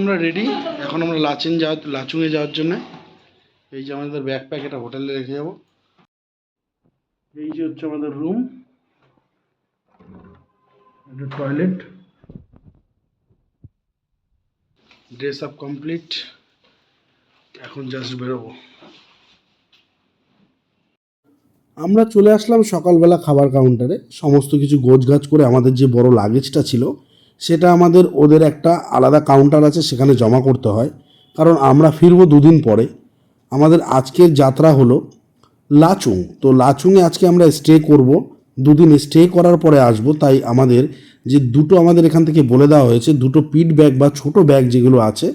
আমরা রেডি এখন আমরা লাচুংয়ে যাওয়ার জন্য। এই যে আমাদের ব্যাকপ্যাক, এটা হোটেলে রেখে যাব। এই যে হচ্ছে আমাদের রুম, এটা টয়লেট, ড্রেস আপ কমপ্লিট, এখন জাস্ট বেরোবো। আমরা চলে আসলাম সকালবেলা খাবার কাউন্টারে। সমস্ত কিছু গোছগাছ করে আমাদের যে বড় লাগেজটা ছিল সেটা আমাদের ওদের একটা আলাদা কাউন্টার আছে, সেখানে জমা করতে হয়, কারণ আমরা ফিরবো দুদিন পরে। আমাদের আজকের যাত্রা হলো লাচুং। তো লাচুংয়ে আজকে আমরা স্টে করব, দুদিন স্টে করার পরে আসব। তাই আমাদের আমাদের এখান থেকে বলে দেওয়া হয়েছে, দুটো পিট ব্যাগ বা ছোট ব্যাগ যেগুলো আছে,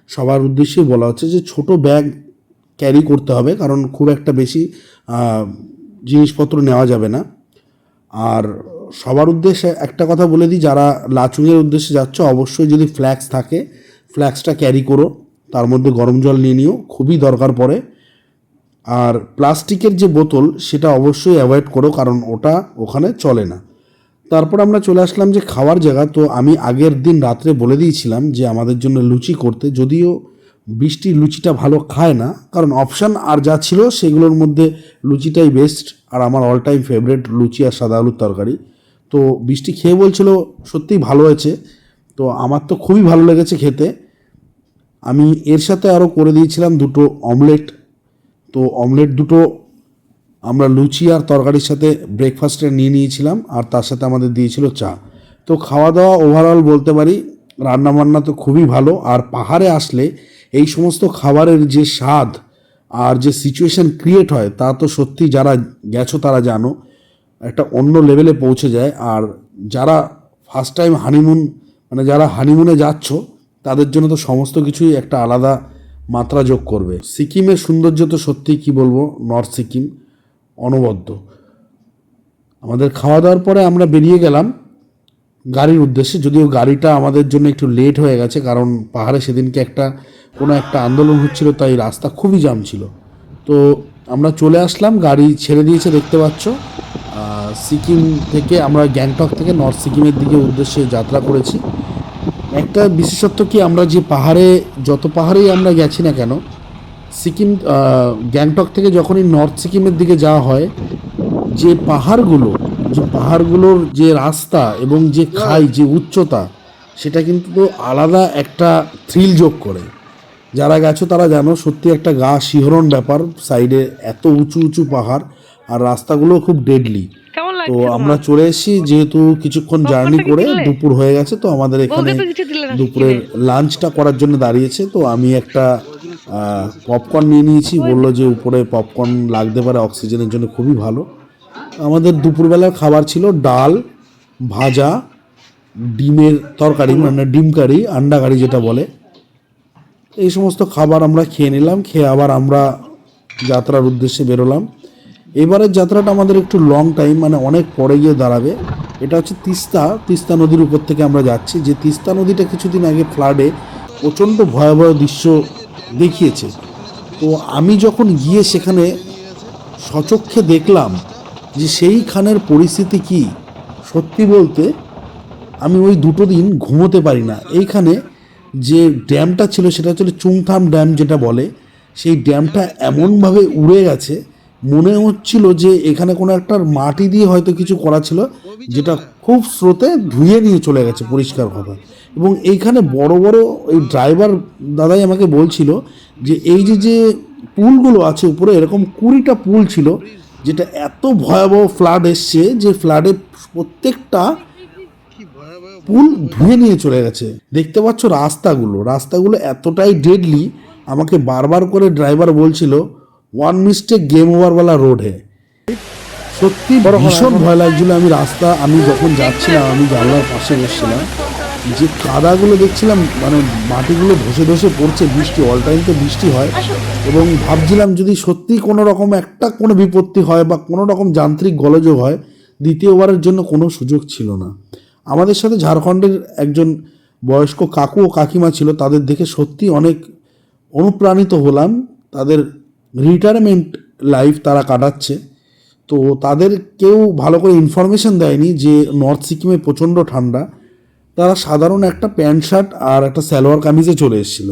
সবার উদ্দেশ্যে বলা হচ্ছে যে ছোট ব্যাগ ক্যারি করতে হবে, কারণ খুব একটা বেশি জিনিসপত্র নেওয়া যাবে না। আর সবার উদ্দেশ্যে একটা কথা বলে দিই, যারা লাচুংয়ের উদ্দেশ্যে যাচ্ছ অবশ্যই যদি ফ্ল্যাক্স থাকে ফ্ল্যাক্সটা ক্যারি করো, তার মধ্যে গরম জল নিয়ে নিও, খুবই দরকার পড়ে। আর প্লাস্টিকের যে বোতল সেটা অবশ্যই অ্যাভয়েড করো, কারণ ওটা ওখানে চলে না। তারপর আমরা চলে আসলাম যে খাওয়ার জায়গা। তো আমি আগের দিন রাত্রে বলে দিয়েছিলাম যে আমাদের জন্য লুচি করতে, যদিও বৃষ্টি লুচিটা ভালো খায় না, কারণ অপশান আর যা ছিল সেগুলোর মধ্যে লুচিটাই বেস্ট, আর আমার অল টাইম ফেভারিট লুচি আর সাদা আলুর তরকারি। তো বৃষ্টি খেয়ে বলছিল সত্যিই ভালো হয়েছে, তো আমার তো খুবই ভালো লেগেছে খেতে। আমি এর সাথে আরও করে দিয়েছিলাম দুটো অমলেট। তো অমলেট দুটো আমরা লুচি আর তরকারির সাথে ব্রেকফাস্টে নিয়ে নিয়েছিলাম, আর তার সাথে আমাদের দিয়েছিল চা। তো খাওয়া দাওয়া ওভারঅল বলতে পারি রান্নাবান্না তো খুবই ভালো। আর পাহাড়ে আসলে এই সমস্ত খাবারের যে স্বাদ আর যে সিচুয়েশন ক্রিয়েট হয় তা তো সত্যি যারা গেছো তারা জানো, একটা অন্য লেভেলে পৌঁছে যায়। আর যারা ফার্স্ট টাইম যারা হানিমুনে যাচ্ছ তাদের জন্য তো সমস্ত কিছুই একটা আলাদা মাত্রা যোগ করবে। সিকিমের সৌন্দর্য তো সত্যি কি বলবো, নর্থ সিকিম অনবদ্য। আমাদের খাওয়া দাওয়ার পরে আমরা বেরিয়ে গেলাম গাড়ির উদ্দেশ্যে, যদিও গাড়িটা আমাদের জন্য একটু লেট হয়ে গেছে, কারণ পাহাড়ে সেদিনকে কোনো একটা আন্দোলন হচ্ছিল, তাই রাস্তা খুবই জাম ছিল। তো আমরা চলে আসলাম, গাড়ি ছেড়ে দিয়েছে দেখতে পাচ্ছ। সিকিম থেকে আমরা গ্যাংটক থেকে নর্থ সিকিমের দিকে উদ্দেশ্যে যাত্রা করেছি। একটা বিশেষত্ব কি, আমরা যে যত পাহাড়েই আমরা গেছি না কেন, সিকিম গ্যাংটক থেকে যখনই নর্থ সিকিমের দিকে যাওয়া হয়, যে পাহাড়গুলোর যে রাস্তা এবং যে যে উচ্চতা, সেটা কিন্তু আলাদা একটা থ্রিল যোগ করে। যারা গেছো তারা জানো, সত্যি একটা গা শিহরণ ব্যাপার। সাইডে এত উঁচু উঁচু পাহাড়, আর রাস্তাগুলো খুব ডেডলি। তো আমরা চলে এসেছি, যেহেতু কিছুক্ষণ জার্নি করে দুপুর হয়ে গেছে, তো আমাদের এখানে দুপুরের লাঞ্চটা করার জন্য দাঁড়িয়েছে। তো আমি একটা পপকর্ন নিয়ে নিয়েছি, বললো যে উপরে পপকর্ন লাগতে পারে, অক্সিজেনের জন্য খুবই ভালো। আমাদের দুপুরবেলার খাবার ছিল ডাল, ভাজা, ডিমের তরকারি, মানে ডিম কারি, আন্ডা কারি যেটা বলে। এই সমস্ত খাবার আমরা খেয়ে নিলাম, খেয়ে আবার আমরা যাত্রার উদ্দেশ্যে বেরোলাম। এবারের যাত্রাটা আমাদের একটু লং টাইম, মানে অনেক পরে গিয়ে দাঁড়াবে। এটা হচ্ছে তিস্তা নদীর উপর থেকে আমরা যাচ্ছি। যে তিস্তা নদীটা কিছুদিন আগে ফ্লাডে প্রচণ্ড ভয়াবহ দৃশ্য দেখিয়েছে। তো আমি যখন গিয়ে সেখানে সচক্ষে দেখলাম যে সেইখানের পরিস্থিতি কি, সত্যি বলতে আমি ওই দুটো দিন ঘুমোতে পারি না। এইখানে যে ড্যামটা ছিল সেটা হচ্ছে চুংথাম ড্যাম যেটা বলে, সেই ড্যামটা এমনভাবে উড়ে গেছে, মনে হচ্ছিল যে এখানে কোনো একটা মাটি দিয়ে হয়তো কিছু করা ছিল, যেটা খুব স্রোতে ধুয়ে নিয়ে চলে গেছে, পরিষ্কার কথা। এবং এইখানে বড় বড় এই ড্রাইভার দাদাই আমাকে বলছিল যে এই যে পুলগুলো আছে উপরে, এরকম 20টা পুল ছিল, যেটা এত ভয়াবহ ফ্লাড এসছে যে ফ্লাডে প্রত্যেকটা পুল ধুয়ে নিয়ে চলে গেছে। দেখতে পাচ্ছ রাস্তাগুলো এতটাই ডেডলি, আমাকে বারবার করে ড্রাইভার বলছিল ওয়ান মিস্টেক গেম ওভারওয়ালা রোড হে। সত্যি ভীষণ ভয় লাগছিল। আমি যখন যাচ্ছিলাম, আমি জানলার পাশে বসছিলাম, যে কাদাগুলো দেখছিলাম, মানে মাটিগুলো ধসে ধসে পড়ছে, বৃষ্টি অল টাইম তো বৃষ্টি হয়, এবং ভাবছিলাম যদি সত্যি কোনো বিপত্তি হয় বা কোনো রকম যান্ত্রিক গোলযোগ হয়, দ্বিতীয়বারের জন্য কোনো সুযোগ ছিল না। আমাদের সাথে ঝাড়খণ্ডের একজন বয়স্ক কাকু ও কাকিমা ছিল, তাদের দেখে সত্যি অনেক অনুপ্রাণিত হলাম। তাদের রিটায়ারমেন্ট লাইফ তারা কাটাচ্ছে। তো তাদের কেউ ভালো করে ইনফরমেশন দেয়নি যে নর্থ সিকিমে প্রচণ্ড ঠান্ডা। তারা সাধারণ একটা প্যান্ট শার্ট আর একটা সালোয়ার কামিজে চলে এসেছিল।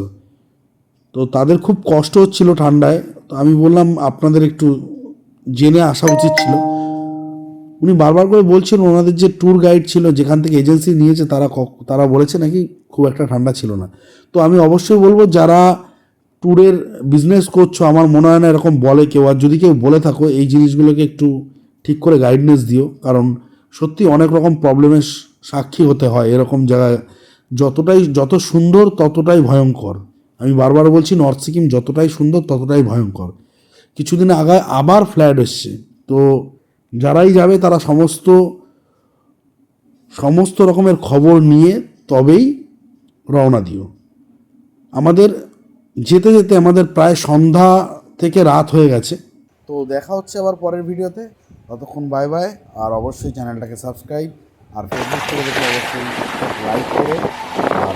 তো তাদের খুব কষ্ট হচ্ছিল ঠান্ডায়। তো আমি বললাম আপনাদের একটু জেনে আসা উচিত ছিল। উনি বারবার করে বলছেন ওনাদের যে ট্যুর গাইড ছিল যেখান থেকে এজেন্সি নিয়েছে তারা বলেছে নাকি খুব একটা ঠান্ডা ছিল না। তো আমি অবশ্যই বলবো যারা ট্যুরের বিজনেস করছো, আমার মনে হয় না এরকম বলে কেউ, আর যদি কেউ বলে থাকো এই জিনিসগুলোকে একটু ঠিক করে গাইডনেস দিও, কারণ সত্যি অনেক রকম প্রবলেমের সাক্ষী হতে হয় এরকম জায়গায়। যত সুন্দর ততটাই ভয়ঙ্কর। আমি বারবার বলছি নর্থ সিকিম যতটাই সুন্দর ততটাই ভয়ঙ্কর। কিছুদিন আগে আবার ফ্ল্যাড এসছে। তো যারাই যাবে তারা সমস্ত রকমের খবর নিয়ে তবেই রওনা দিও। আমাদের যেতে যেতে আমাদের প্রায় সন্ধ্যা থেকে রাত হয়ে গেছে। তো দেখা হচ্ছে আবার পরের ভিডিওতে। ততক্ষণ বাই বাই। আর অবশ্যই চ্যানেলটাকে সাবস্ক্রাইব, আর ফেসবুক থেকে দেখলে অবশ্যই লাইক করো, আর